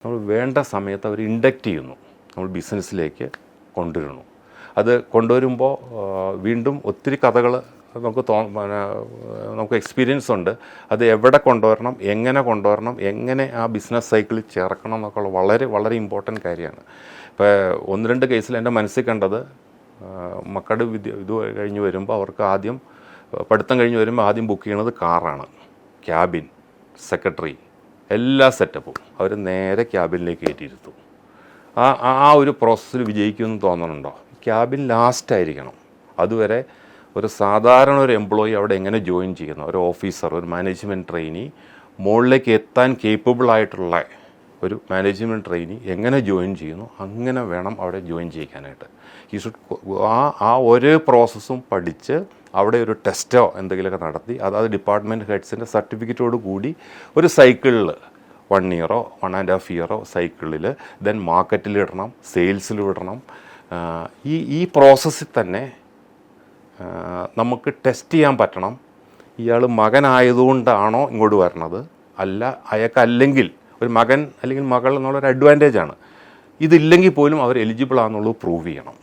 നമ്മൾ വേണ്ട സമയത്ത് അവർ ഇൻഡക്റ്റ് ചെയ്യുന്നു, നമ്മൾ ബിസിനസ്സിലേക്ക് കൊണ്ടുവരുന്നു. അത് കൊണ്ടുവരുമ്പോൾ വീണ്ടും ഒത്തിരി കഥകൾ നമുക്ക് എക്സ്പീരിയൻസ് ഉണ്ട്. അത് എവിടെ കൊണ്ടുവരണം, എങ്ങനെ ആ ബിസിനസ് സൈക്കിളിൽ ചേർക്കണം എന്നൊക്കെയുള്ള വളരെ വളരെ ഇമ്പോർട്ടൻറ്റ് കാര്യമാണ്. ഇപ്പോൾ 1-2 കേസിൽ എൻ്റെ മനസ്സിൽ കണ്ടത്, മക്കളുടെ ഇത് കഴിഞ്ഞ് വരുമ്പോൾ അവർക്ക് ആദ്യം പഠിത്തം കഴിഞ്ഞ് വരുമ്പോൾ ആദ്യം ബുക്ക് ചെയ്യണത് കാറാണ്. ക്യാബിൻ, സെക്രട്ടറി, എല്ലാ സെറ്റപ്പും അവർ നേരെ ക്യാബിനിലേക്ക് കയറ്റിയിരുത്തും. ആ ഒരു പ്രോസസ്സിൽ വിജയിക്കുമെന്ന് തോന്നണുണ്ടോ? ക്യാബിൻ ലാസ്റ്റ് ആയിരിക്കണം. അതുവരെ ഒരു സാധാരണ ഒരു എംപ്ലോയി അവിടെ എങ്ങനെ ജോയിൻ ചെയ്യുന്നു, ഒരു ഓഫീസർ, ഒരു മാനേജ്മെൻറ്റ് ട്രെയിനി, മുകളിലേക്ക് എത്താൻ കേപ്പബിൾ ആയിട്ടുള്ള ഒരു മാനേജ്മെൻറ്റ് ട്രെയിനി എങ്ങനെ ജോയിൻ ചെയ്യുന്നു, അങ്ങനെ വേണം അവിടെ ജോയിൻ ചെയ്യിക്കാനായിട്ട്. ഈ ഷുഡ് ആ ഒരു പ്രോസസ്സും പഠിച്ച് അവിടെ ഒരു ടെസ്റ്റോ എന്തെങ്കിലുമൊക്കെ നടത്തി അതായത് ഡിപ്പാർട്ട്മെൻറ്റ് ഹെഡ്സിൻ്റെ സർട്ടിഫിക്കറ്റോട് കൂടി ഒരു സൈക്കിളിൽ 1 ഇയറോ 1.5 ഇയറോ സൈക്കിളിൽ ദെൻ മാർക്കറ്റിൽ ഇടണം, സെയിൽസിൽ വിടണം. ഈ പ്രോസസ്സിൽ തന്നെ നമുക്ക് ടെസ്റ്റ് ചെയ്യാൻ പറ്റണം. ഇയാൾ മകനായതുകൊണ്ടാണോ ഇങ്ങോട്ട് വരണത്, അല്ല അയാൾക്കല്ലെങ്കിൽ ഒരു മകൻ അല്ലെങ്കിൽ മകൾ എന്നുള്ളൊരു അഡ്വാൻറ്റേജാണ്. ഇതില്ലെങ്കിൽ പോലും അവർ എലിജിബിൾ ആണെന്നുള്ളത് പ്രൂവ് ചെയ്യണം.